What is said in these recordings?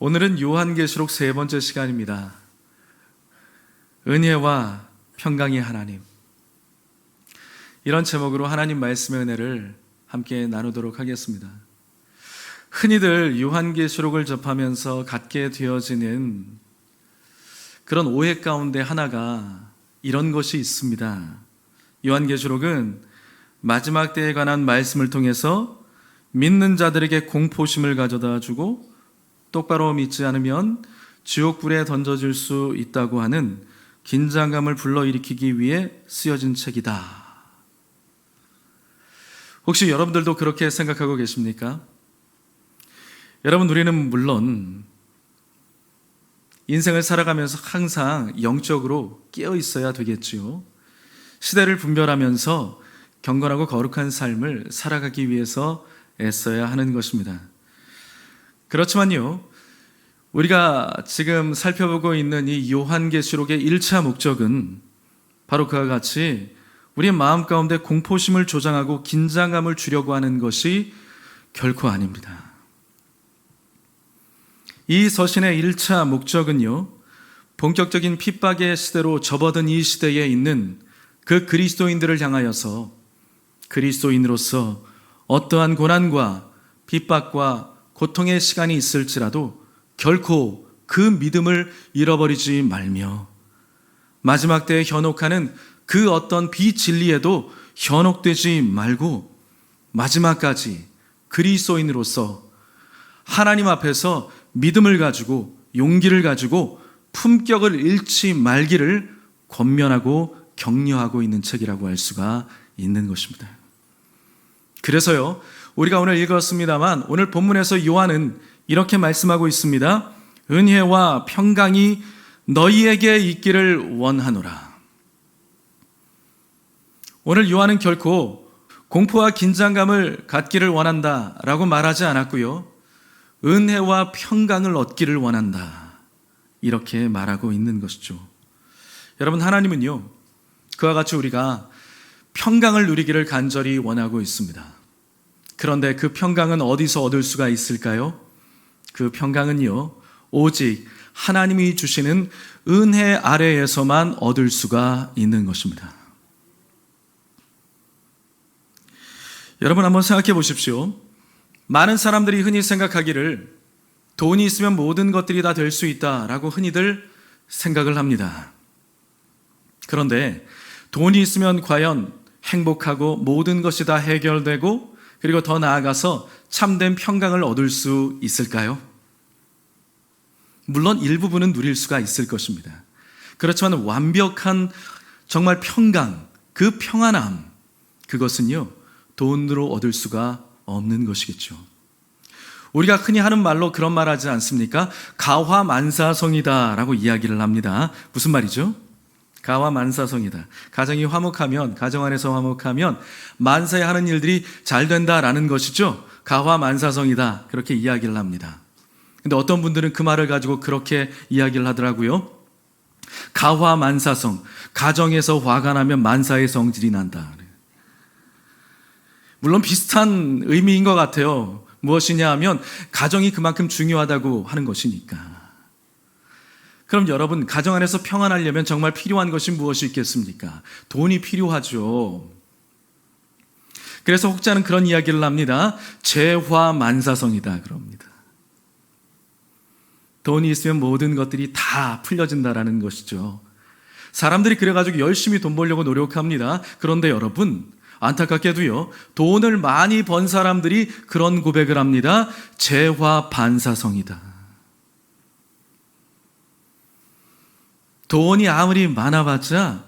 오늘은 요한계시록 세 번째 시간입니다. 은혜와 평강의 하나님. 이런 제목으로 하나님 말씀의 은혜를 함께 나누도록 하겠습니다. 흔히들 요한계시록을 접하면서 갖게 되어지는 그런 오해 가운데 하나가 이런 것이 있습니다. 요한계시록은 마지막 때에 관한 말씀을 통해서 믿는 자들에게 공포심을 가져다 주고 똑바로 믿지 않으면 지옥불에 던져질 수 있다고 하는 긴장감을 불러일으키기 위해 쓰여진 책이다. 혹시 여러분들도 그렇게 생각하고 계십니까? 여러분, 우리는 물론 인생을 살아가면서 항상 영적으로 깨어 있어야 되겠지요. 시대를 분별하면서 경건하고 거룩한 삶을 살아가기 위해서 애써야 하는 것입니다. 그렇지만요, 우리가 지금 살펴보고 있는 이 요한계시록의 1차 목적은 바로 그와 같이 우리의 마음 가운데 공포심을 조장하고 긴장감을 주려고 하는 것이 결코 아닙니다. 이 서신의 1차 목적은요, 본격적인 핍박의 시대로 접어든 이 시대에 있는 그 그리스도인들을 향하여서 그리스도인으로서 어떠한 고난과 핍박과 고통의 시간이 있을지라도 결코 그 믿음을 잃어버리지 말며 마지막 때에 현혹하는 그 어떤 비진리에도 현혹되지 말고 마지막까지 그리스도인으로서 하나님 앞에서 믿음을 가지고 용기를 가지고 품격을 잃지 말기를 권면하고 격려하고 있는 책이라고 할 수가 있는 것입니다. 그래서요, 우리가 오늘 읽었습니다만 오늘 본문에서 요한은 이렇게 말씀하고 있습니다. 은혜와 평강이 너희에게 있기를 원하노라. 오늘 요한은 결코 공포와 긴장감을 갖기를 원한다라고 말하지 않았고요, 은혜와 평강을 얻기를 원한다, 이렇게 말하고 있는 것이죠. 여러분, 하나님은요, 그와 같이 우리가 평강을 누리기를 간절히 원하고 있습니다. 그런데 그 평강은 어디서 얻을 수가 있을까요? 그 평강은요, 오직 하나님이 주시는 은혜 아래에서만 얻을 수가 있는 것입니다. 여러분, 한번 생각해 보십시오. 많은 사람들이 흔히 생각하기를 돈이 있으면 모든 것들이 다 될 수 있다라고 흔히들 생각을 합니다. 그런데 돈이 있으면 과연 행복하고 모든 것이 다 해결되고 그리고 더 나아가서 참된 평강을 얻을 수 있을까요? 물론 일부분은 누릴 수가 있을 것입니다. 그렇지만 완벽한 정말 평강, 그 평안함, 그것은요, 돈으로 얻을 수가 없는 것이겠죠. 우리가 흔히 하는 말로 그런 말 하지 않습니까? 가화만사성이다 라고 이야기를 합니다. 무슨 말이죠? 가화만사성이다. 가정이 화목하면, 가정 안에서 화목하면 만사에 하는 일들이 잘 된다라는 것이죠. 가화만사성이다, 그렇게 이야기를 합니다. 근데 어떤 분들은 그 말을 가지고 그렇게 이야기를 하더라고요. 가화만사성, 가정에서 화가 나면 만사의 성질이 난다. 물론 비슷한 의미인 것 같아요. 무엇이냐 하면 가정이 그만큼 중요하다고 하는 것이니까. 그럼 여러분, 가정 안에서 평안하려면 정말 필요한 것이 무엇이 있겠습니까? 돈이 필요하죠. 그래서 혹자는 그런 이야기를 합니다. 재화만사성이다 그럽니다. 돈이 있으면 모든 것들이 다 풀려진다라는 것이죠. 사람들이 그래가지고 열심히 돈 벌려고 노력합니다. 그런데 여러분, 안타깝게도요, 돈을 많이 번 사람들이 그런 고백을 합니다. 재화반사성이다. 돈이 아무리 많아봤자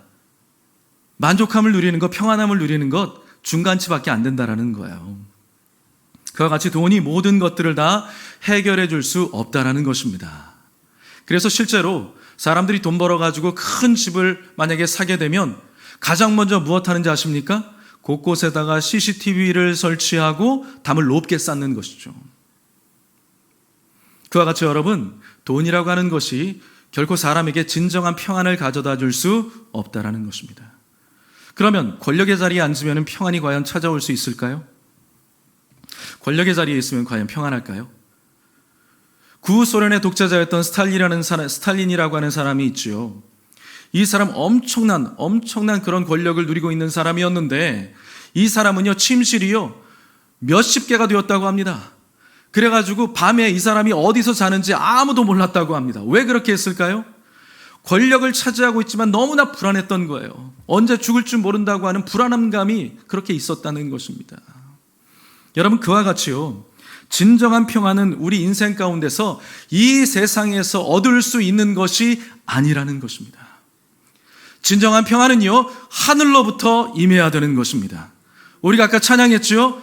만족함을 누리는 것, 평안함을 누리는 것 중간치밖에 안 된다라는 거예요. 그와 같이 돈이 모든 것들을 다 해결해 줄 수 없다라는 것입니다. 그래서 실제로 사람들이 돈 벌어가지고 큰 집을 만약에 사게 되면 가장 먼저 무엇 하는지 아십니까? 곳곳에다가 CCTV를 설치하고 담을 높게 쌓는 것이죠. 그와 같이 여러분, 돈이라고 하는 것이 결코 사람에게 진정한 평안을 가져다 줄 수 없다라는 것입니다. 그러면 권력의 자리에 앉으면 평안이 과연 찾아올 수 있을까요? 권력의 자리에 있으면 과연 평안할까요? 구소련의 독재자였던 스탈린이라고 하는 사람이 있죠. 이 사람 엄청난 그런 권력을 누리고 있는 사람이었는데, 이 사람은요, 침실이요, 몇십 개가 되었다고 합니다. 그래가지고 밤에 이 사람이 어디서 자는지 아무도 몰랐다고 합니다. 왜 그렇게 했을까요? 권력을 차지하고 있지만 너무나 불안했던 거예요. 언제 죽을 줄 모른다고 하는 불안함감이 그렇게 있었다는 것입니다. 여러분, 그와 같이요, 진정한 평화는 우리 인생 가운데서 이 세상에서 얻을 수 있는 것이 아니라는 것입니다. 진정한 평화는요, 하늘로부터 임해야 되는 것입니다. 우리가 아까 찬양했죠?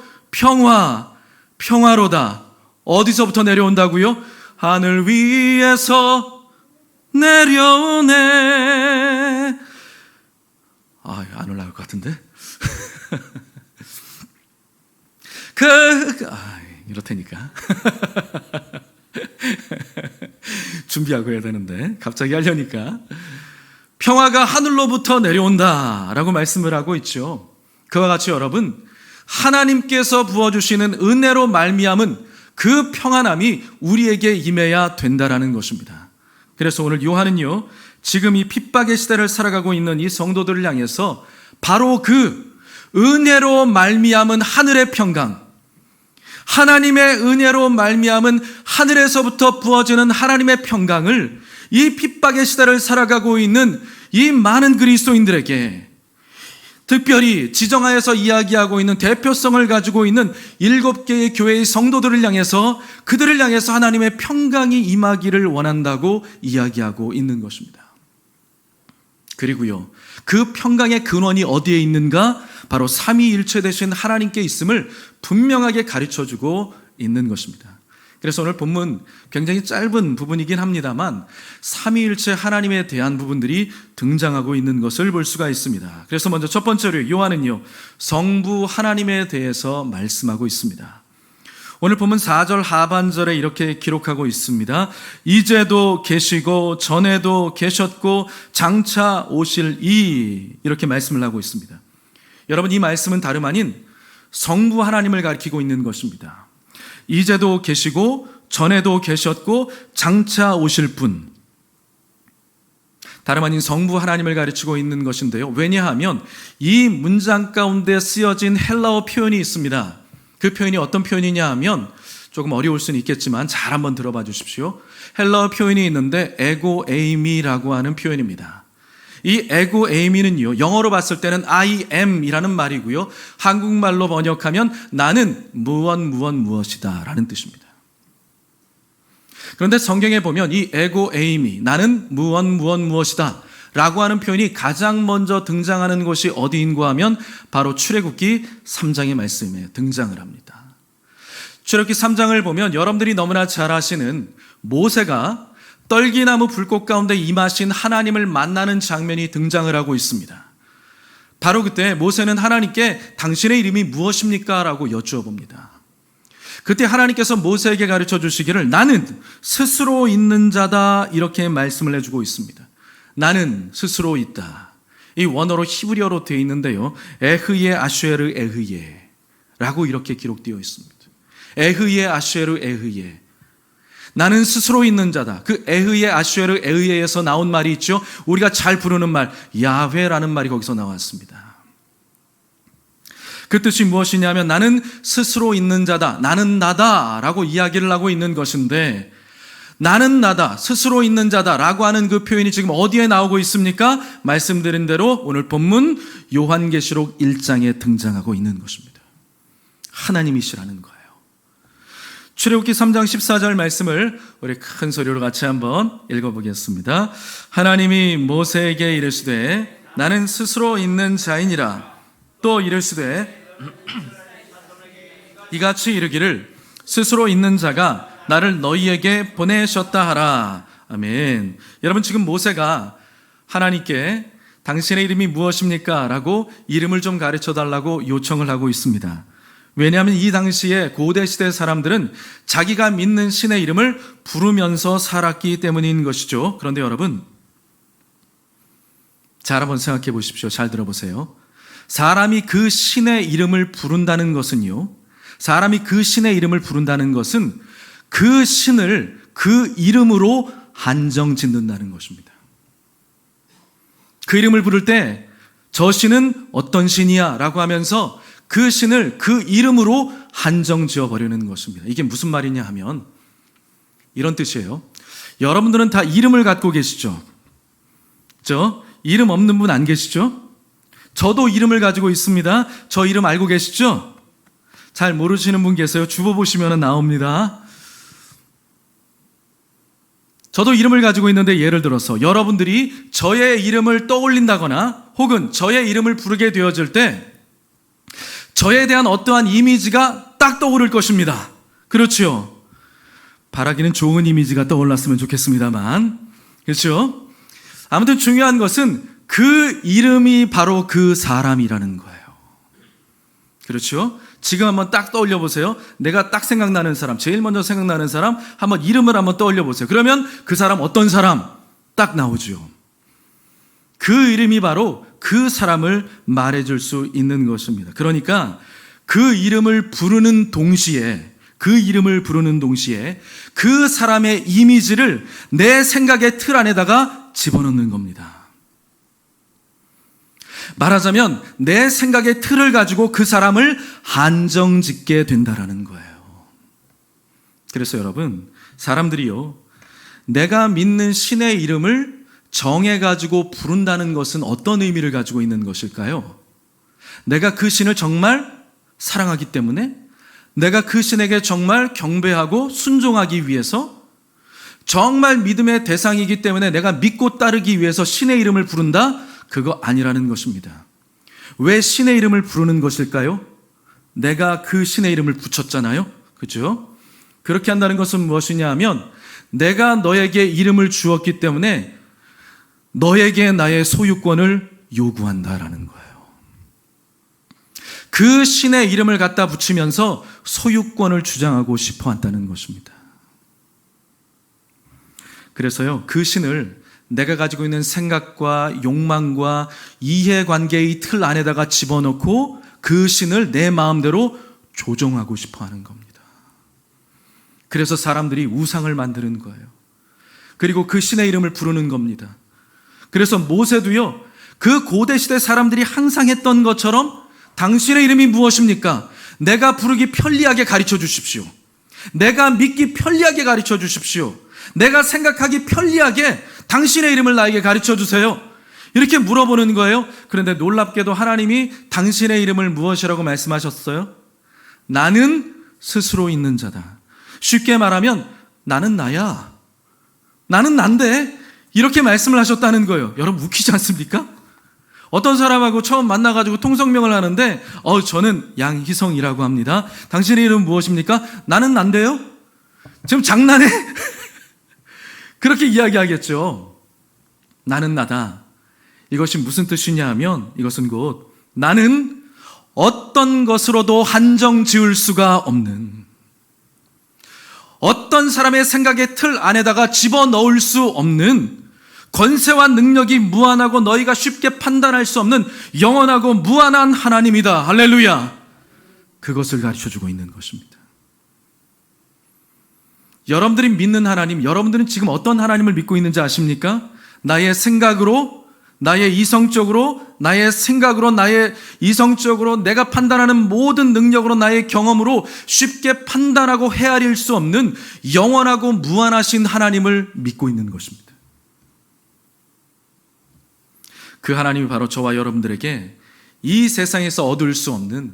평화로다. 어디서부터 내려온다고요? 하늘 위에서 내려오네. 안 올라갈 것 같은데? 이렇다니까. 준비하고 해야 되는데 갑자기 하려니까. 평화가 하늘로부터 내려온다 라고 말씀을 하고 있죠. 그와 같이 여러분, 하나님께서 부어주시는 은혜로 말미암은 그 평안함이 우리에게 임해야 된다라는 것입니다. 그래서 오늘 요한은요, 지금 이 핍박의 시대를 살아가고 있는 이 성도들을 향해서 바로 그 은혜로 말미암은 하늘의 평강, 하나님의 은혜로 말미암은 하늘에서부터 부어지는 하나님의 평강을 이 핍박의 시대를 살아가고 있는 이 많은 그리스도인들에게, 특별히 지정하에서 이야기하고 있는 대표성을 가지고 있는 7개의 교회의 성도들을 향해서, 그들을 향해서 하나님의 평강이 임하기를 원한다고 이야기하고 있는 것입니다. 그리고요, 그 평강의 근원이 어디에 있는가? 바로 삼위일체 되신 하나님께 있음을 분명하게 가르쳐주고 있는 것입니다. 그래서 오늘 본문 굉장히 짧은 부분이긴 합니다만 삼위일체 하나님에 대한 부분들이 등장하고 있는 것을 볼 수가 있습니다. 그래서 먼저 첫 번째로 요한은요, 성부 하나님에 대해서 말씀하고 있습니다. 오늘 본문 4절 하반절에 이렇게 기록하고 있습니다. 이제도 계시고 전에도 계셨고 장차 오실 이렇게 말씀을 하고 있습니다. 여러분, 이 말씀은 다름 아닌 성부 하나님을 가리키고 있는 것입니다. 이제도 계시고 전에도 계셨고 장차 오실 분, 다름 아닌 성부 하나님을 가르치고 있는 것인데요. 왜냐하면 이 문장 가운데 쓰여진 헬라어 표현이 있습니다. 그 표현이 어떤 표현이냐 하면, 조금 어려울 수는 있겠지만 잘 한번 들어봐 주십시오. 헬라어 표현이 있는데 에고 에이미라고 하는 표현입니다. 이 에고 에이미는요, 영어로 봤을 때는 I am 이라는 말이고요, 한국말로 번역하면 나는 무엇이다 라는 뜻입니다. 그런데 성경에 보면 이 에고 에이미, 나는 무엇이다 라고 하는 표현이 가장 먼저 등장하는 곳이 어디인가 하면 바로 출애굽기 3장의 말씀에 등장을 합니다. 출애굽기 3장을 보면 여러분들이 너무나 잘 아시는 모세가 떨기나무 불꽃 가운데 임하신 하나님을 만나는 장면이 등장을 하고 있습니다. 바로 그때 모세는 하나님께 당신의 이름이 무엇입니까? 라고 여쭈어 봅니다. 그때 하나님께서 모세에게 가르쳐 주시기를 나는 스스로 있는 자다 이렇게 말씀을 해주고 있습니다. 나는 스스로 있다. 이 원어로 히브리어로 되어 있는데요, 에흐예 아슈에르 에흐예 라고 이렇게 기록되어 있습니다. 에흐예 아슈에르 에흐예, 나는 스스로 있는 자다. 그 에흐예 아슈에르 에흐예에서 나온 말이 있죠. 우리가 잘 부르는 말 야훼라는 말이 거기서 나왔습니다. 그 뜻이 무엇이냐면 나는 스스로 있는 자다, 나는 나다 라고 이야기를 하고 있는 것인데, 나는 나다, 스스로 있는 자다 라고 하는 그 표현이 지금 어디에 나오고 있습니까? 말씀드린 대로 오늘 본문 요한계시록 1장에 등장하고 있는 것입니다. 하나님이시라는 거예요. 출애굽기 3장 14절 말씀을 우리 큰 소리로 같이 한번 읽어보겠습니다. 하나님이 모세에게 이르시되 나는 스스로 있는 자이니라. 또 이르시되 이같이 이르기를 스스로 있는 자가 나를 너희에게 보내셨다 하라. 아멘. 여러분, 지금 모세가 하나님께 당신의 이름이 무엇입니까? 라고 이름을 좀 가르쳐 달라고 요청을 하고 있습니다. 왜냐하면 이 당시에 고대시대 사람들은 자기가 믿는 신의 이름을 부르면서 살았기 때문인 것이죠. 그런데 여러분, 잘 한번 생각해 보십시오. 잘 들어보세요. 사람이 그 신의 이름을 부른다는 것은요, 사람이 그 신의 이름을 부른다는 것은 그 신을 그 이름으로 한정 짓는다는 것입니다. 그 이름을 부를 때 저 신은 어떤 신이야 라고 하면서 그 신을 그 이름으로 한정 지어버리는 것입니다. 이게 무슨 말이냐 하면 이런 뜻이에요. 여러분들은 다 이름을 갖고 계시죠? 이름 없는 분 안 계시죠? 저도 이름을 가지고 있습니다. 저 이름 알고 계시죠? 잘 모르시는 분 계세요? 주보 보시면 나옵니다. 저도 이름을 가지고 있는데 예를 들어서 여러분들이 저의 이름을 떠올린다거나 혹은 저의 이름을 부르게 되어질 때 저에 대한 어떠한 이미지가 딱 떠오를 것입니다. 그렇죠? 바라기는 좋은 이미지가 떠올랐으면 좋겠습니다만, 그렇죠? 아무튼 중요한 것은 그 이름이 바로 그 사람이라는 거예요. 그렇죠? 지금 한번 딱 떠올려 보세요. 내가 딱 생각나는 사람, 제일 먼저 생각나는 사람, 한번 이름을 한번 떠올려 보세요. 그러면 그 사람 어떤 사람 딱 나오죠. 그 이름이 바로 그 사람을 말해줄 수 있는 것입니다. 그러니까 그 이름을 부르는 동시에 그 사람의 이미지를 내 생각의 틀 안에다가 집어넣는 겁니다. 말하자면 내 생각의 틀을 가지고 그 사람을 한정 짓게 된다라는 거예요. 그래서 여러분, 사람들이요, 내가 믿는 신의 이름을 정해가지고 부른다는 것은 어떤 의미를 가지고 있는 것일까요? 내가 그 신을 정말 사랑하기 때문에, 내가 그 신에게 정말 경배하고 순종하기 위해서, 정말 믿음의 대상이기 때문에 내가 믿고 따르기 위해서 신의 이름을 부른다? 그거 아니라는 것입니다. 왜 신의 이름을 부르는 것일까요? 내가 그 신의 이름을 붙였잖아요. 그렇죠? 그렇게 한다는 것은 무엇이냐 하면 내가 너에게 이름을 주었기 때문에 너에게 나의 소유권을 요구한다라는 거예요. 그 신의 이름을 갖다 붙이면서 소유권을 주장하고 싶어 한다는 것입니다. 그래서요, 그 신을 내가 가지고 있는 생각과 욕망과 이해관계의 틀 안에다가 집어넣고 그 신을 내 마음대로 조종하고 싶어 하는 겁니다. 그래서 사람들이 우상을 만드는 거예요. 그리고 그 신의 이름을 부르는 겁니다. 그래서 모세도요, 그 고대시대 사람들이 항상 했던 것처럼 당신의 이름이 무엇입니까? 내가 부르기 편리하게 가르쳐 주십시오. 내가 믿기 편리하게 가르쳐 주십시오. 내가 생각하기 편리하게 당신의 이름을 나에게 가르쳐 주세요. 이렇게 물어보는 거예요. 그런데 놀랍게도 하나님이 당신의 이름을 무엇이라고 말씀하셨어요? 나는 스스로 있는 자다. 쉽게 말하면 나는 나야. 나는 난데 이렇게 말씀을 하셨다는 거예요. 여러분 웃기지 않습니까? 어떤 사람하고 처음 만나가지고 통성명을 하는데 저는 양희성이라고 합니다. 당신의 이름은 무엇입니까? 나는 난데요. 지금 장난해? 그렇게 이야기하겠죠. 나는 나다. 이것이 무슨 뜻이냐 하면 이것은 곧 나는 어떤 것으로도 한정 지을 수가 없는, 어떤 사람의 생각의 틀 안에다가 집어넣을 수 없는, 권세와 능력이 무한하고 너희가 쉽게 판단할 수 없는 영원하고 무한한 하나님이다. 할렐루야. 그것을 가르쳐주고 있는 것입니다. 여러분들이 믿는 하나님, 여러분들은 지금 어떤 하나님을 믿고 있는지 아십니까? 나의 생각으로, 나의 이성적으로, 나의 생각으로, 나의 이성적으로, 내가 판단하는 모든 능력으로, 나의 경험으로 쉽게 판단하고 헤아릴 수 없는 영원하고 무한하신 하나님을 믿고 있는 것입니다. 그 하나님이 바로 저와 여러분들에게 이 세상에서 얻을 수 없는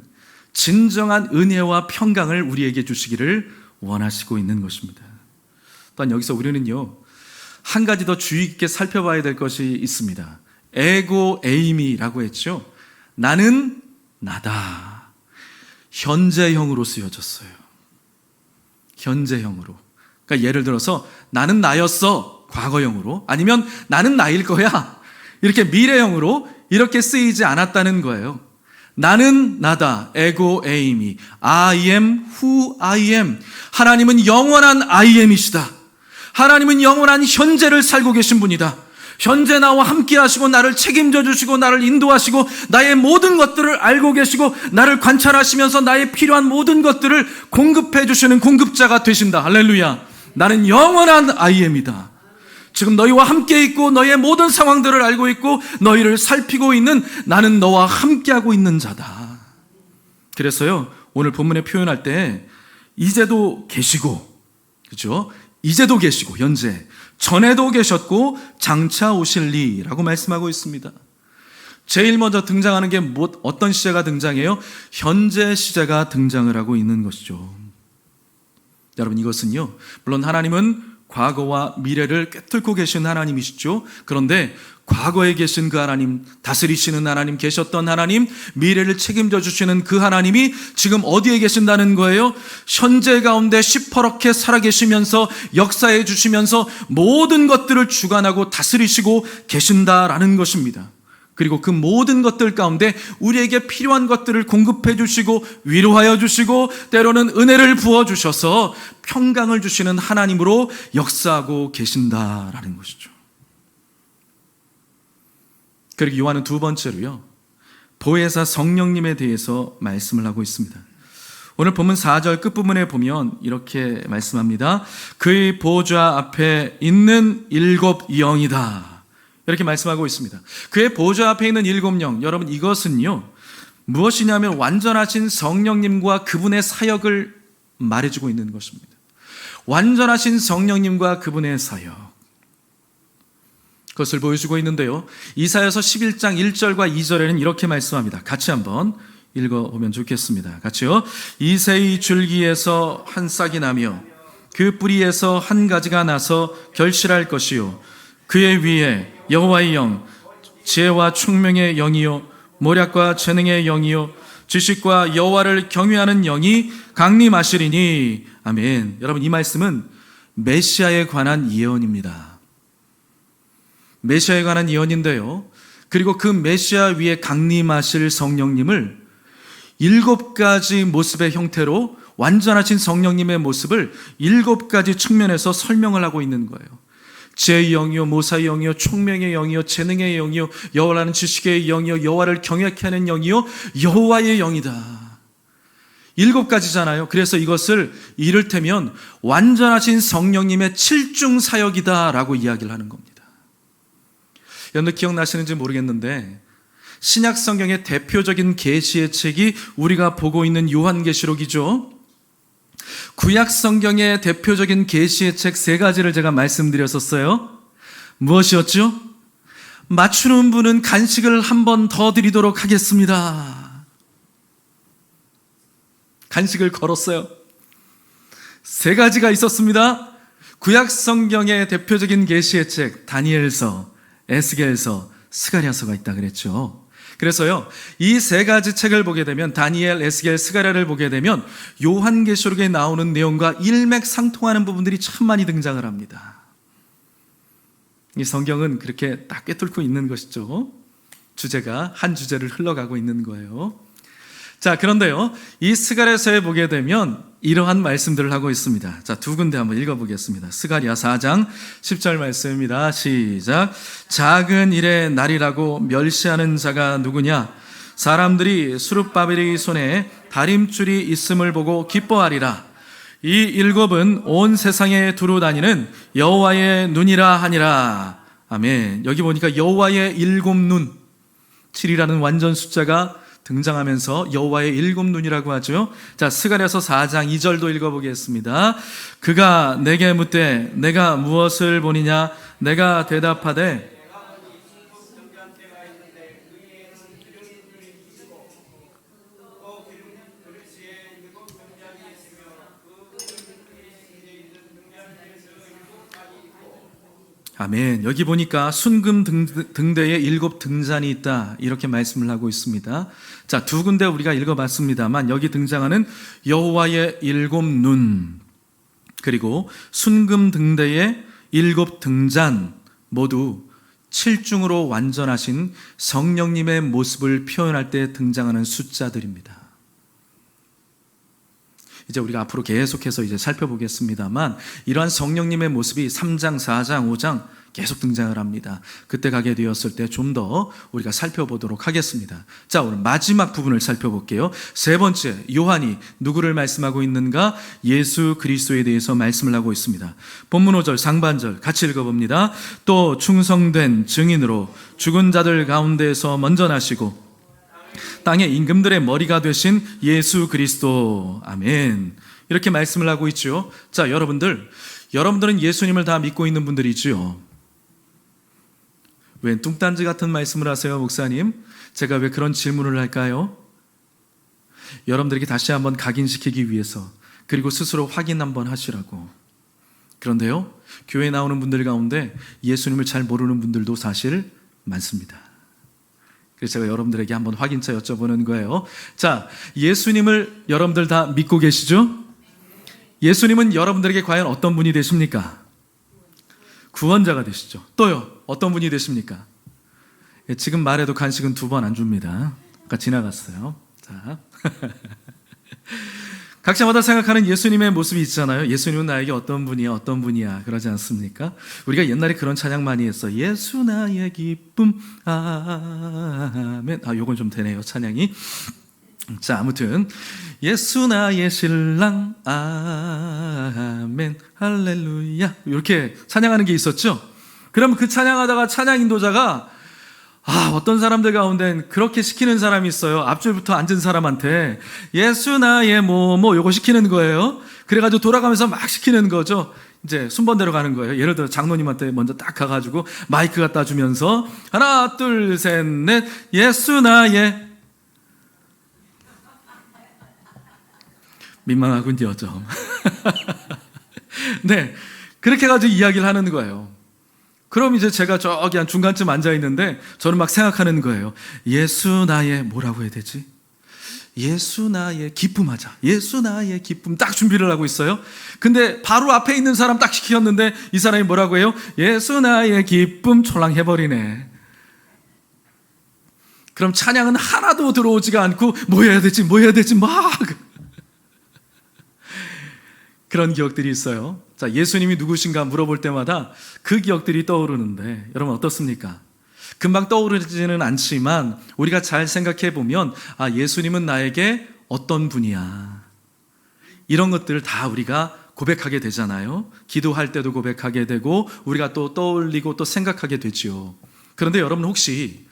진정한 은혜와 평강을 우리에게 주시기를 원하시고 있는 것입니다. 또한 여기서 우리는요, 한 가지 더 주의 깊게 살펴봐야 될 것이 있습니다. 에고 에이미라고 했죠. 나는 나다. 현재형으로 쓰여졌어요. 현재형으로. 그러니까 예를 들어서 나는 나였어. 과거형으로. 아니면 나는 나일 거야. 이렇게 미래형으로 이렇게 쓰이지 않았다는 거예요. 나는 나다. 에고 에이미. I am who I am. 하나님은 영원한 I am이시다. 하나님은 영원한 현재를 살고 계신 분이다. 현재 나와 함께 하시고 나를 책임져 주시고 나를 인도하시고 나의 모든 것들을 알고 계시고 나를 관찰하시면서 나의 필요한 모든 것들을 공급해 주시는 공급자가 되신다. 할렐루야. 나는 영원한 IM이다. 지금 너희와 함께 있고 너희의 모든 상황들을 알고 있고 너희를 살피고 있는 나는 너와 함께하고 있는 자다. 그래서요, 오늘 본문에 표현할 때 이제도 계시고, 그렇죠? 이제도 계시고, 현재, 전에도 계셨고 장차 오실리라고 말씀하고 있습니다. 제일 먼저 등장하는 게 어떤 시제가 등장해요? 현재 시제가 등장을 하고 있는 것이죠. 여러분, 이것은요, 물론 하나님은 과거와 미래를 꿰뚫고 계신 하나님이시죠. 그런데 과거에 계신 그 하나님, 다스리시는 하나님, 계셨던 하나님, 미래를 책임져 주시는 그 하나님이 지금 어디에 계신다는 거예요? 현재 가운데 시퍼렇게 살아계시면서 역사해 주시면서 모든 것들을 주관하고 다스리시고 계신다라는 것입니다. 그리고 그 모든 것들 가운데 우리에게 필요한 것들을 공급해 주시고 위로하여 주시고 때로는 은혜를 부어 주셔서 평강을 주시는 하나님으로 역사하고 계신다라는 것이죠. 그리고 요한은 두 번째로요, 보혜사 성령님에 대해서 말씀을 하고 있습니다. 오늘 본문 4절 끝부분에 보면 이렇게 말씀합니다. 그의 보좌 앞에 있는 일곱 영이다, 이렇게 말씀하고 있습니다. 그의 보좌 앞에 있는 일곱 영, 여러분, 이것은요 무엇이냐면 완전하신 성령님과 그분의 사역을 말해주고 있는 것입니다. 완전하신 성령님과 그분의 사역, 그것을 보여주고 있는데요, 이사야서 11장 1절과 2절에는 이렇게 말씀합니다. 같이 한번 읽어보면 좋겠습니다. 같이요. 이새의 줄기에서 한 싹이 나며 그 뿌리에서 한 가지가 나서 결실할 것이요, 그의 위에 여호와의 영, 지혜와 총명의 영이요 모략과 재능의 영이요 지식과 여호와를 경외하는 영이 강림하시리니. 아멘. 여러분, 이 말씀은 메시아에 관한 예언입니다. 메시아에 관한 예언인데요, 그리고 그 메시아 위에 강림하실 성령님을 7가지 모습의 형태로, 완전하신 성령님의 모습을 7가지 측면에서 설명을 하고 있는 거예요. 지혜의 영이요, 모사의 영이요, 총명의 영이요, 재능의 영이요, 여호와라는 지식의 영이요, 여호와를 경외케 하는 영이요, 여호와의 영이다. 7가지잖아요. 그래서 이것을 이를테면 완전하신 성령님의 7중 사역이다라고 이야기를 하는 겁니다. 여러분, 기억나시는지 모르겠는데 신약 성경의 대표적인 계시의 책이 우리가 보고 있는 요한계시록이죠. 구약 성경의 대표적인 계시의 책 3가지를 제가 말씀드렸었어요. 무엇이었죠? 맞추는 분은 간식을 한 번 더 드리도록 하겠습니다. 간식을 걸었어요. 3가지가 있었습니다. 구약 성경의 대표적인 계시의 책 다니엘서, 에스겔서, 스가랴서가 있다 그랬죠. 그래서요, 이 3가지 책을 보게 되면, 다니엘, 에스겔, 스가랴를 보게 되면 요한계시록에 나오는 내용과 일맥상통하는 부분들이 참 많이 등장을 합니다. 이 성경은 그렇게 딱 꿰뚫고 있는 것이죠. 주제가 한 주제를 흘러가고 있는 거예요. 자, 그런데요, 이 스가랴서에 보게 되면 이러한 말씀들을 하고 있습니다. 자, 2군데 한번 읽어보겠습니다. 스가랴 4장 10절 말씀입니다. 시작. 작은 일의 날이라고 멸시하는 자가 누구냐? 사람들이 수룹바벨의 손에 다림줄이 있음을 보고 기뻐하리라. 이 7은 온 세상에 두루 다니는 여호와의 눈이라 하니라. 아멘. 여기 보니까 여호와의 7눈, 7이라는 완전 숫자가 등장하면서 여호와의 7눈이라고 하죠. 자, 스가랴서 4장 2절도 읽어보겠습니다. 그가 내게 묻되 내가 무엇을 보니냐? 내가 대답하되 아멘. 여기 보니까 순금 등대에 7 등잔이 있다, 이렇게 말씀을 하고 있습니다. 자, 2군데 우리가 읽어봤습니다만 여기 등장하는 여호와의 7눈, 그리고 순금 등대에 7 등잔, 모두 7중으로 완전하신 성령님의 모습을 표현할 때 등장하는 숫자들입니다. 이제 우리가 앞으로 계속해서 이제 살펴보겠습니다만, 이러한 성령님의 모습이 3장, 4장, 5장 계속 등장을 합니다. 그때 가게 되었을 때 좀 더 우리가 살펴보도록 하겠습니다. 자, 오늘 마지막 부분을 살펴볼게요. 세 번째, 요한이 누구를 말씀하고 있는가? 예수 그리스도에 대해서 말씀을 하고 있습니다. 본문 5절 상반절 같이 읽어봅니다. 또 충성된 증인으로 죽은 자들 가운데서 먼저 나시고 땅의 임금들의 머리가 되신 예수 그리스도. 아멘. 이렇게 말씀을 하고 있죠. 자, 여러분들은 예수님을 다 믿고 있는 분들이지요. 왜 뚱딴지 같은 말씀을 하세요, 목사님? 제가 왜 그런 질문을 할까요? 여러분들에게 다시 한번 각인시키기 위해서, 그리고 스스로 확인 한번 하시라고. 그런데요, 교회에 나오는 분들 가운데 예수님을 잘 모르는 분들도 사실 많습니다. 그래서 제가 여러분들에게 한번 확인차 여쭤보는 거예요. 자, 예수님을 여러분들 다 믿고 계시죠? 예수님은 여러분들에게 과연 어떤 분이 되십니까? 구원자가 되시죠. 또요, 어떤 분이 되십니까? 지금 말해도 간식은 2번 안 줍니다. 아까 지나갔어요. 자, 각자마다 생각하는 예수님의 모습이 있잖아요. 예수님은 나에게 어떤 분이야 그러지 않습니까? 우리가 옛날에 그런 찬양 많이 했어. 예수 나의 기쁨 아멘. 요건 좀 되네요, 찬양이. 자, 아무튼 예수 나의 신랑 아멘 할렐루야 이렇게 찬양하는 게 있었죠. 그러면 그 찬양하다가 찬양 인도자가 어떤 사람들 가운데는 그렇게 시키는 사람이 있어요. 앞줄부터 앉은 사람한테 예수 나의 뭐뭐 요거 시키는 거예요. 그래가지고 돌아가면서 막 시키는 거죠. 이제 순번대로 가는 거예요. 예를 들어 장로님한테 먼저 딱 가가지고 마이크 갖다 주면서 하나 둘 셋 넷 예수 나의, 민망하군요 좀. 네, 그렇게 해가지고 이야기를 하는 거예요. 그럼 이제 제가 저기 한 중간쯤 앉아있는데 저는 막 생각하는 거예요. 예수 나의 뭐라고 해야 되지? 예수 나의 기쁨 하자. 예수 나의 기쁨 딱 준비를 하고 있어요. 근데 바로 앞에 있는 사람 딱 시켰는데 이 사람이 뭐라고 해요? 예수 나의 기쁨 촐랑 해버리네. 그럼 찬양은 하나도 들어오지가 않고 뭐 해야 되지 막 그런 기억들이 있어요. 자, 예수님이 누구신가 물어볼 때마다 그 기억들이 떠오르는데 여러분 어떻습니까? 금방 떠오르지는 않지만 우리가 잘 생각해 보면 예수님은 나에게 어떤 분이야. 이런 것들을 다 우리가 고백하게 되잖아요. 기도할 때도 고백하게 되고 우리가 또 떠올리고 또 생각하게 되지요. 그런데 여러분 혹시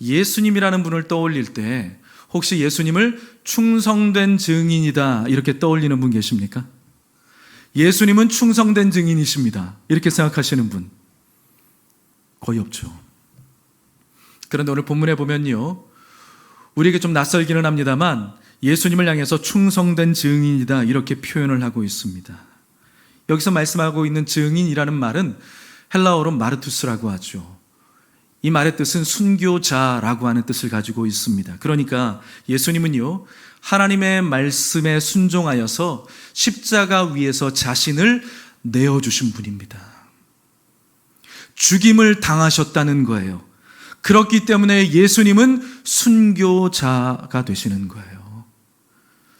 예수님이라는 분을 떠올릴 때 혹시 예수님을 충성된 증인이다 이렇게 떠올리는 분 계십니까? 예수님은 충성된 증인이십니다. 이렇게 생각하시는 분 거의 없죠. 그런데 오늘 본문에 보면요, 우리에게 좀 낯설기는 합니다만 예수님을 향해서 충성된 증인이다 이렇게 표현을 하고 있습니다. 여기서 말씀하고 있는 증인이라는 말은 헬라어로 마르투스라고 하죠. 이 말의 뜻은 순교자라고 하는 뜻을 가지고 있습니다. 그러니까 예수님은요, 하나님의 말씀에 순종하여서 십자가 위에서 자신을 내어주신 분입니다. 죽임을 당하셨다는 거예요. 그렇기 때문에 예수님은 순교자가 되시는 거예요.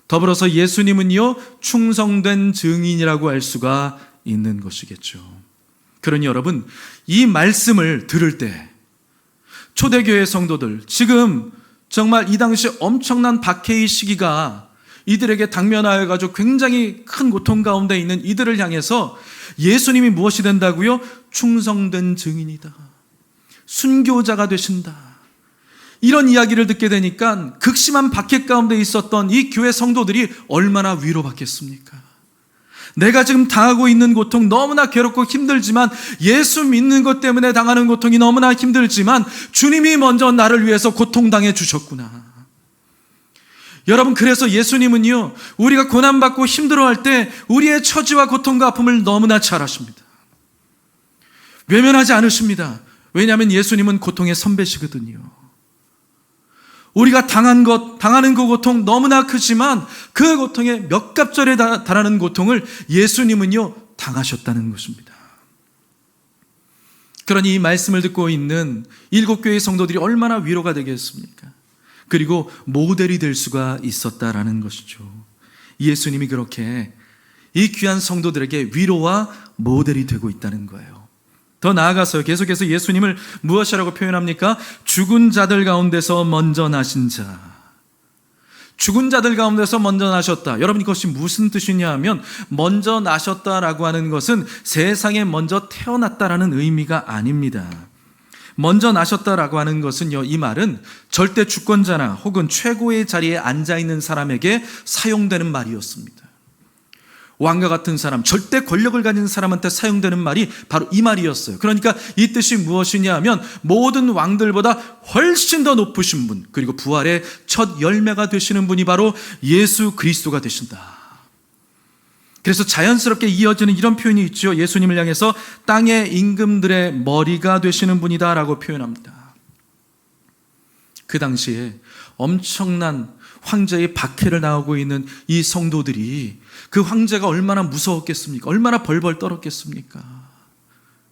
더불어서 예수님은요, 충성된 증인이라고 할 수가 있는 것이겠죠. 그러니 여러분, 이 말씀을 들을 때 초대교회 성도들, 지금 정말 이 당시 엄청난 박해의 시기가 이들에게 당면하여 가지고 굉장히 큰 고통 가운데 있는 이들을 향해서 예수님이 무엇이 된다고요? 충성된 증인이다. 순교자가 되신다. 이런 이야기를 듣게 되니까 극심한 박해 가운데 있었던 이 교회 성도들이 얼마나 위로받겠습니까? 내가 지금 당하고 있는 고통 너무나 괴롭고 힘들지만 예수 믿는 것 때문에 당하는 고통이 너무나 힘들지만 주님이 먼저 나를 위해서 고통당해 주셨구나. 여러분, 그래서 예수님은요, 우리가 고난받고 힘들어할 때 우리의 처지와 고통과 아픔을 너무나 잘 아십니다. 외면하지 않으십니다. 왜냐하면 예수님은 고통의 선배시거든요. 우리가 당하는 그 고통 너무나 크지만 그 고통의 몇 갑절에 달하는 고통을 예수님은요, 당하셨다는 것입니다. 그러니 이 말씀을 듣고 있는 7교회의 성도들이 얼마나 위로가 되겠습니까? 그리고 모델이 될 수가 있었다라는 것이죠. 예수님이 그렇게 이 귀한 성도들에게 위로와 모델이 되고 있다는 거예요. 더 나아가서요, 계속해서 예수님을 무엇이라고 표현합니까? 죽은 자들 가운데서 먼저 나신 자. 죽은 자들 가운데서 먼저 나셨다. 여러분, 이것이 무슨 뜻이냐 하면, 먼저 나셨다라고 하는 것은 세상에 먼저 태어났다라는 의미가 아닙니다. 먼저 나셨다라고 하는 것은요, 이 말은 절대 주권자나 혹은 최고의 자리에 앉아있는 사람에게 사용되는 말이었습니다. 왕과 같은 사람, 절대 권력을 가진 사람한테 사용되는 말이 바로 이 말이었어요. 그러니까 이 뜻이 무엇이냐 하면, 모든 왕들보다 훨씬 더 높으신 분, 그리고 부활의 첫 열매가 되시는 분이 바로 예수 그리스도가 되신다. 그래서 자연스럽게 이어지는 이런 표현이 있죠. 예수님을 향해서 땅의 임금들의 머리가 되시는 분이다 라고 표현합니다. 그 당시에 엄청난 황제의 박해를 나오고 있는 이 성도들이, 그 황제가 얼마나 무서웠겠습니까? 얼마나 벌벌 떨었겠습니까?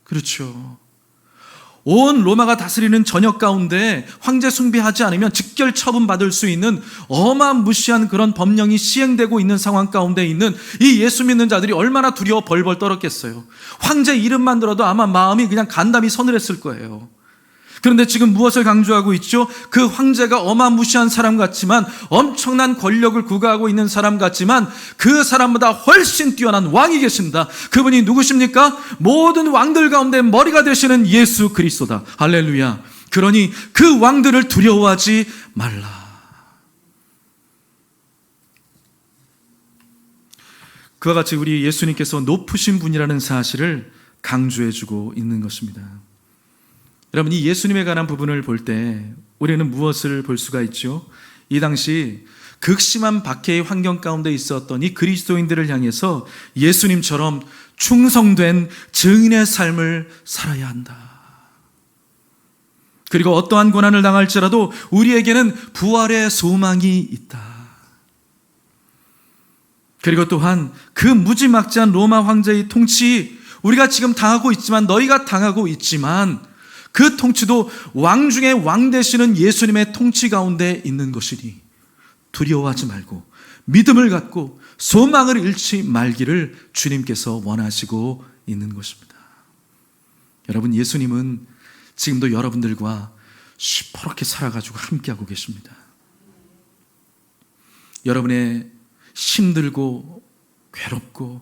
그렇죠. 온 로마가 다스리는 전역 가운데 황제 숭배하지 않으면 직결 처분받을 수 있는 어마무시한 그런 법령이 시행되고 있는 상황 가운데 있는 이 예수 믿는 자들이 얼마나 두려워 벌벌 떨었겠어요. 황제 이름만 들어도 아마 마음이 그냥 간담이 서늘했을 거예요. 그런데 지금 무엇을 강조하고 있죠? 그 황제가 어마무시한 사람 같지만, 엄청난 권력을 구가하고 있는 사람 같지만, 그 사람보다 훨씬 뛰어난 왕이 계신다. 그분이 누구십니까? 모든 왕들 가운데 머리가 되시는 예수 그리스도다. 할렐루야. 그러니 그 왕들을 두려워하지 말라. 그와 같이 우리 예수님께서 높으신 분이라는 사실을 강조해주고 있는 것입니다. 여러분, 이 예수님에 관한 부분을 볼 때 우리는 무엇을 볼 수가 있죠? 이 당시 극심한 박해의 환경 가운데 있었던 이 그리스도인들을 향해서 예수님처럼 충성된 증인의 삶을 살아야 한다. 그리고 어떠한 고난을 당할지라도 우리에게는 부활의 소망이 있다. 그리고 또한 그 무지막지한 로마 황제의 통치, 우리가 지금 당하고 있지만, 너희가 당하고 있지만, 그 통치도 왕 중에 왕 되시는 예수님의 통치 가운데 있는 것이니 두려워하지 말고 믿음을 갖고 소망을 잃지 말기를 주님께서 원하시고 있는 것입니다. 여러분, 예수님은 지금도 여러분들과 시퍼렇게 살아가지고 함께하고 계십니다. 여러분의 힘들고 괴롭고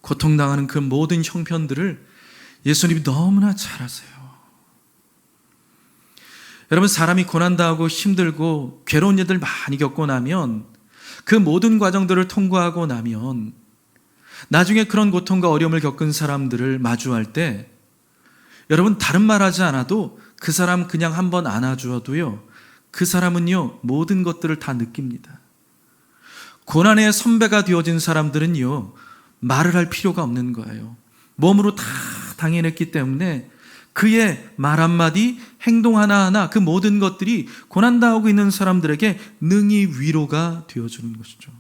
고통당하는 그 모든 형편들을 예수님이 너무나 잘 아세요. 여러분, 사람이 고난당하고 힘들고 괴로운 일들 많이 겪고 나면, 그 모든 과정들을 통과하고 나면 나중에 그런 고통과 어려움을 겪은 사람들을 마주할 때, 여러분, 다른 말 하지 않아도 그 사람 그냥 한번 안아주어도요, 그 사람은요, 모든 것들을 다 느낍니다. 고난의 선배가 되어진 사람들은요, 말을 할 필요가 없는 거예요. 몸으로 다 당해냈기 때문에 그의 말 한마디, 행동 하나하나, 그 모든 것들이 고난당하고 있는 사람들에게 능히 위로가 되어주는 것이죠.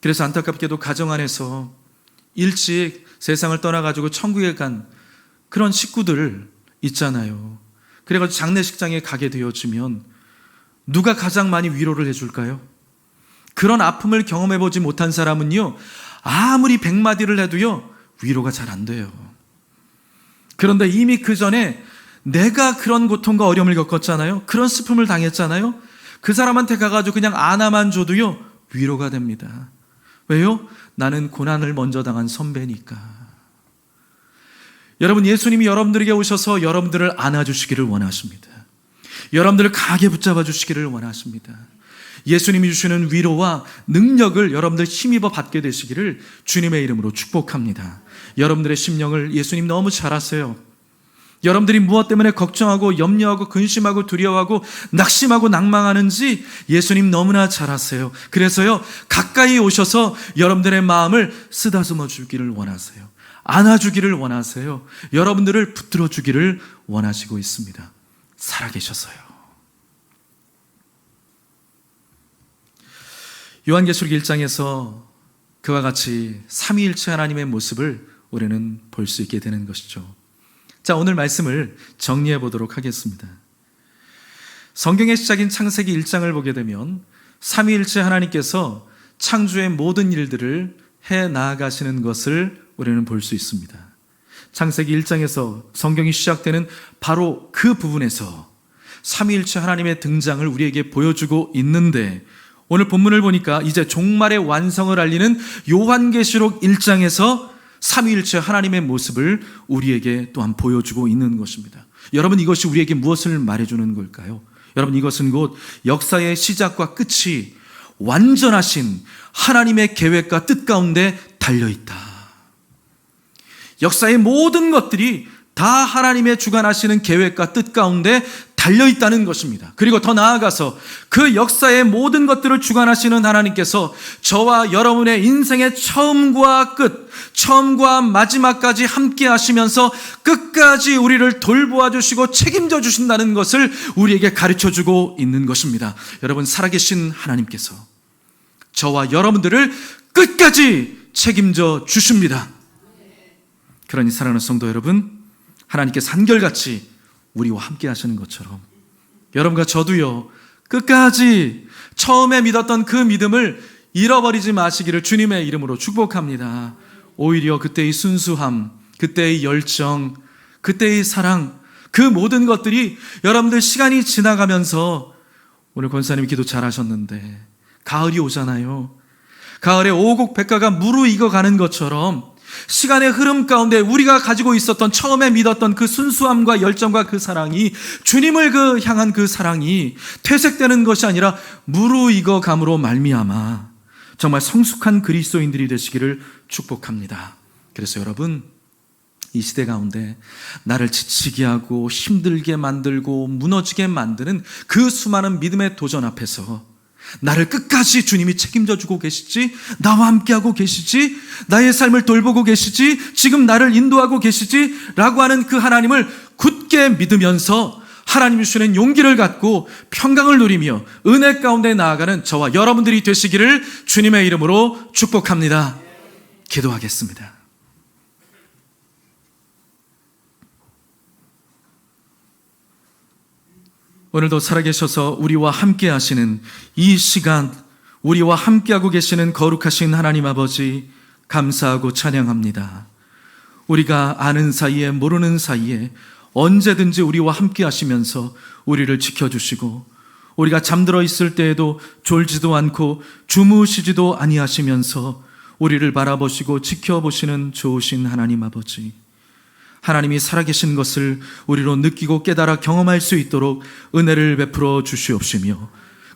그래서 안타깝게도 가정 안에서 일찍 세상을 떠나가지고 천국에 간 그런 식구들 있잖아요. 그래가지고 장례식장에 가게 되어지면 누가 가장 많이 위로를 해줄까요? 그런 아픔을 경험해보지 못한 사람은요, 아무리 100마디를 해도요, 위로가 잘 안 돼요. 그런데 이미 그 전에 내가 그런 고통과 어려움을 겪었잖아요. 그런 슬픔을 당했잖아요. 그 사람한테 가가지고 그냥 안아만 줘도요, 위로가 됩니다. 왜요? 나는 고난을 먼저 당한 선배니까. 여러분, 예수님이 여러분들에게 오셔서 여러분들을 안아주시기를 원하십니다. 여러분들을 강하게 붙잡아 주시기를 원하십니다. 예수님이 주시는 위로와 능력을 여러분들 힘입어 받게 되시기를 주님의 이름으로 축복합니다. 여러분들의 심령을 예수님 너무 잘 아세요. 여러분들이 무엇 때문에 걱정하고 염려하고 근심하고 두려워하고 낙심하고 낭망하는지 예수님 너무나 잘 아세요. 그래서요, 가까이 오셔서 여러분들의 마음을 쓰다듬어 주기를 원하세요. 안아주기를 원하세요. 여러분들을 붙들어 주기를 원하시고 있습니다. 살아계셔서요. 요한계시록 1장에서 그와 같이 삼위일체 하나님의 모습을 우리는 볼 수 있게 되는 것이죠. 자, 오늘 말씀을 정리해 보도록 하겠습니다. 성경의 시작인 창세기 1장을 보게 되면 삼위일체 하나님께서 창조의 모든 일들을 해 나아가시는 것을 우리는 볼 수 있습니다. 창세기 1장에서 성경이 시작되는 바로 그 부분에서 삼위일체 하나님의 등장을 우리에게 보여주고 있는데, 오늘 본문을 보니까 이제 종말의 완성을 알리는 요한계시록 1장에서 삼위일체 하나님의 모습을 우리에게 또한 보여주고 있는 것입니다. 여러분, 이것이 우리에게 무엇을 말해주는 걸까요? 여러분, 이것은 곧 역사의 시작과 끝이 완전하신 하나님의 계획과 뜻 가운데 달려있다. 역사의 모든 것들이 다 하나님의 주관하시는 계획과 뜻 가운데 달려있다는 것입니다. 그리고 더 나아가서 그 역사의 모든 것들을 주관하시는 하나님께서 저와 여러분의 인생의 처음과 끝, 처음과 마지막까지 함께 하시면서 끝까지 우리를 돌보아 주시고 책임져 주신다는 것을 우리에게 가르쳐주고 있는 것입니다. 여러분, 살아계신 하나님께서 저와 여러분들을 끝까지 책임져 주십니다. 그러니 사랑하는 성도 여러분, 하나님께서 한결같이 우리와 함께 하시는 것처럼 여러분과 저도요, 끝까지 처음에 믿었던 그 믿음을 잃어버리지 마시기를 주님의 이름으로 축복합니다. 오히려 그때의 순수함, 그때의 열정, 그때의 사랑, 그 모든 것들이 여러분들 시간이 지나가면서, 오늘 권사님이 기도 잘하셨는데 가을이 오잖아요. 가을에 오곡백과가 무르익어 가는 것처럼 시간의 흐름 가운데 우리가 가지고 있었던, 처음에 믿었던 그 순수함과 열정과 그 사랑이, 주님을 향한 그 사랑이 퇴색되는 것이 아니라 무르익어 감으로 말미암아 정말 성숙한 그리스도인들이 되시기를 축복합니다. 그래서 여러분, 이 시대 가운데 나를 지치게 하고 힘들게 만들고 무너지게 만드는 그 수많은 믿음의 도전 앞에서 나를 끝까지 주님이 책임져 주고 계시지, 나와 함께하고 계시지, 나의 삶을 돌보고 계시지, 지금 나를 인도하고 계시지 라고 하는 그 하나님을 굳게 믿으면서 하나님이 주시는 용기를 갖고 평강을 누리며 은혜 가운데 나아가는 저와 여러분들이 되시기를 주님의 이름으로 축복합니다. 기도하겠습니다. 오늘도 살아계셔서 우리와 함께 하시는 이 시간, 우리와 함께하고 계시는 거룩하신 하나님 아버지, 감사하고 찬양합니다. 우리가 아는 사이에 모르는 사이에 언제든지 우리와 함께 하시면서 우리를 지켜주시고, 우리가 잠들어 있을 때에도 졸지도 않고 주무시지도 아니하시면서 우리를 바라보시고 지켜보시는 좋으신 하나님 아버지, 하나님이 살아계신 것을 우리로 느끼고 깨달아 경험할 수 있도록 은혜를 베풀어 주시옵시며,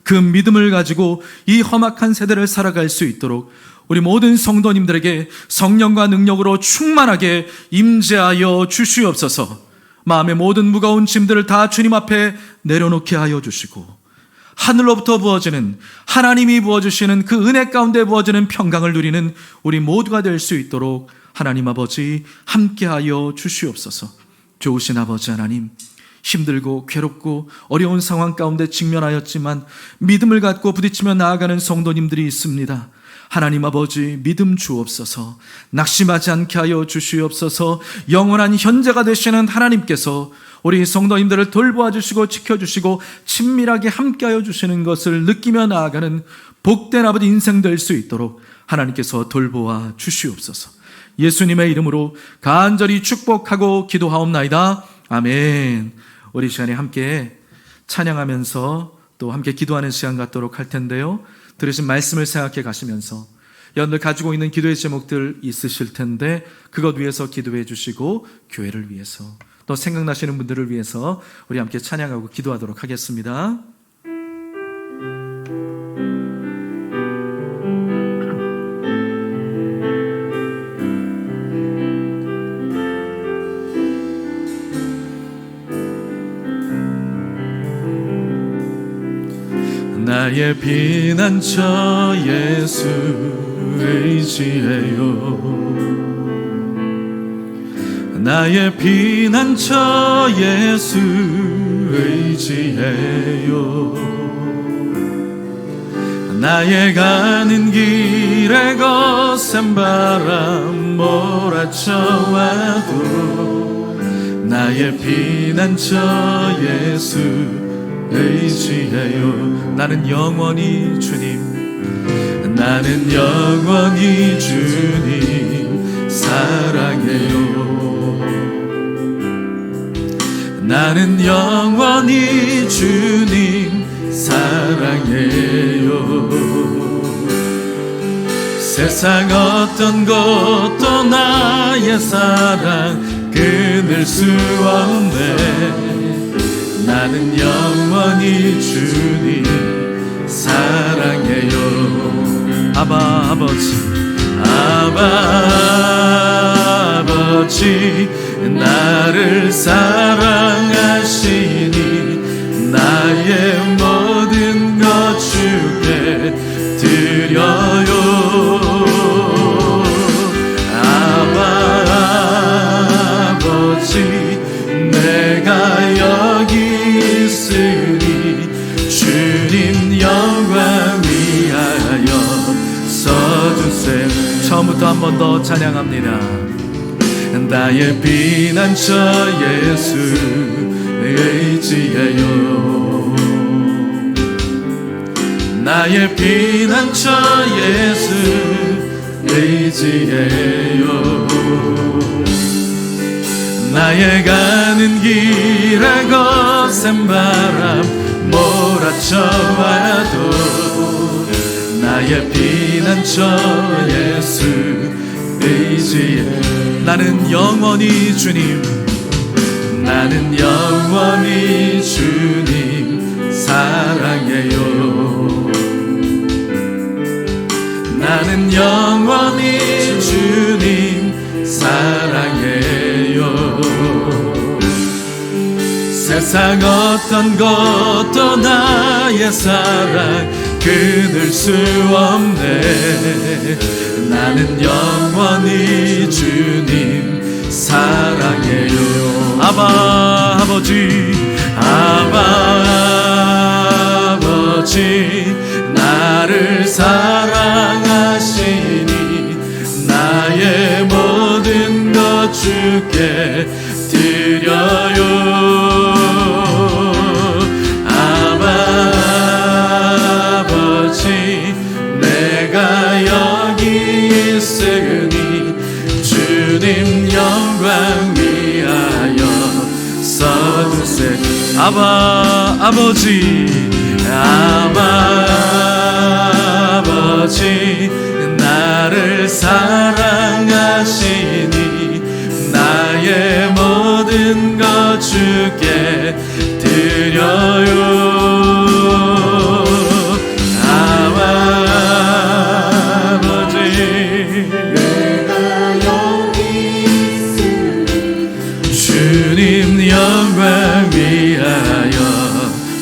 그 믿음을 가지고 이 험악한 세대를 살아갈 수 있도록 우리 모든 성도님들에게 성령과 능력으로 충만하게 임재하여 주시옵소서. 마음의 모든 무거운 짐들을 다 주님 앞에 내려놓게 하여 주시고, 하늘로부터 부어지는, 하나님이 부어주시는 그 은혜 가운데 부어지는 평강을 누리는 우리 모두가 될 수 있도록 하나님 아버지 함께하여 주시옵소서. 좋으신 아버지 하나님, 힘들고 괴롭고 어려운 상황 가운데 직면하였지만 믿음을 갖고 부딪히며 나아가는 성도님들이 있습니다. 하나님 아버지, 믿음 주옵소서. 낙심하지 않게 하여 주시옵소서. 영원한 현재가 되시는 하나님께서 우리 성도님들을 돌보아 주시고 지켜주시고 친밀하게 함께하여 주시는 것을 느끼며 나아가는 복된 아버지 인생 될 수 있도록 하나님께서 돌보아 주시옵소서. 예수님의 이름으로 간절히 축복하고 기도하옵나이다. 아멘. 우리 시간에 함께 찬양하면서 또 함께 기도하는 시간 갖도록 할 텐데요, 들으신 말씀을 생각해 가시면서 여러분들 가지고 있는 기도의 제목들 있으실 텐데 그것 위해서 기도해 주시고, 교회를 위해서 또 생각나시는 분들을 위해서 우리 함께 찬양하고 기도하도록 하겠습니다. 나의 피난처 예수 의지해요. 나의 피난처 예수 의지해요. 나의 가는 길에 거센 바람 몰아쳐와도 나의 피난처 예수 의지해요. 나는 영원히 주님, 나는 영원히 주님 사랑해요. 나는 영원히 주님 사랑해요. 세상 어떤 것도 나의 사랑 끊을 수 없네. 나는 영원히 주님 사랑해요. 아바 아버지, 아바 아버지, 나를 사랑하시니 나의 모든 것 주께 드려요. 아바 아버지, 내가 여기 있으니 주님 영광 위하여 써주세요. 처음부터 한 번 더 찬양합니다. 나의 피난처 예수 의지해요. 나의 피난처 예수 의지해요. 나의 가는 길에 거센 바람 몰아쳐와도 나의 피난처 예수 의지해. 나는 영원히 주님, 나는 영원히 주님 사랑해요. 나는 영원히 주님 사랑해요. 세상 어떤 것도 나의 사랑 끊을 수 없네. 나는 영원히 주님 사랑해요. 아바 아버지, 아바 아버지, 나를 사랑하시니 나의 모든 것 주께 드려요. 내가 여기 있으니 주님 영광 위하여 써주세요. 아바 아버지, 아바 아버지, 나를 사랑하시니 나의 모든 것 주께 드려요. 영광 위하여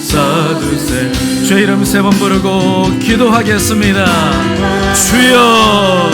써주세요. 주의 이름 세 번 부르고 기도하겠습니다. 주여